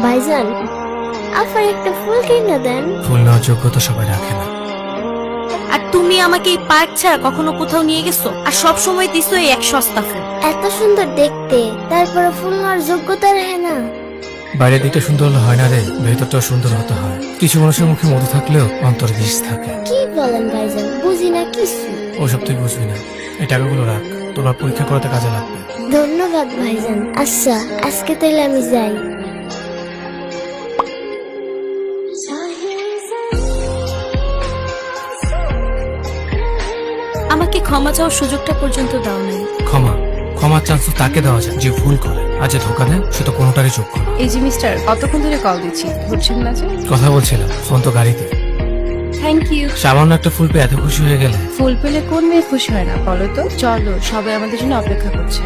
ভাইজান, আফার একটা ফুল কিনে দেন। ফুল নেওয়ার যোগ্যতা সবাই রাখে না। আর তুমি আমাকে এই পার্ক ছাড়া কখনো কোথাও নিয়ে গেছো? আর সব সময় দিছো এই এক সস্তা ফুল। এত সুন্দর দেখতে, তারপরে ফুল নেওয়ার যোগ্যতা রাখে না। বাইরের দিকটা সুন্দর হলে হয় না রে, ভেতরটাও সুন্দর হতে হয়। কিছু মানুষের মুখে মধু থাকলেও অন্তরে বিষ থাকে। কি বলেন ভাইজান, বুঝি না কিছু। ওসব তুই বুঝবি না। এই টাকাগুলো রাখ, তোমার পরীক্ষা করাতে কাজে লাগবে। ধন্যবাদ ভাইজান। আচ্ছা, আজকে তাহলে আমি যাই। আমাকে ক্ষমা চাওয়ার সুযোগটা পর্যন্ত দাও নাই। ক্ষমার চান্স তো তাকে দেওয়া যায় যে ভুল করে, আর যে ধোকা দেয় সে তো কোনোটারই যোগ্য না। এই যে মিস্টার, কতক্ষণ ধরে কল দিচ্ছি, ধরছেন না যে? কথা বলছিলাম, ফোন তো গাড়িতে। Thank you. সামান্য একটা ফুল পেয়ে এত খুশি হয়ে গেলে? ফুল পেলে কোন মেয়ে খুশি হয় না বলো তো? চলো, সবাই আমাদের জন্য অপেক্ষা করছে।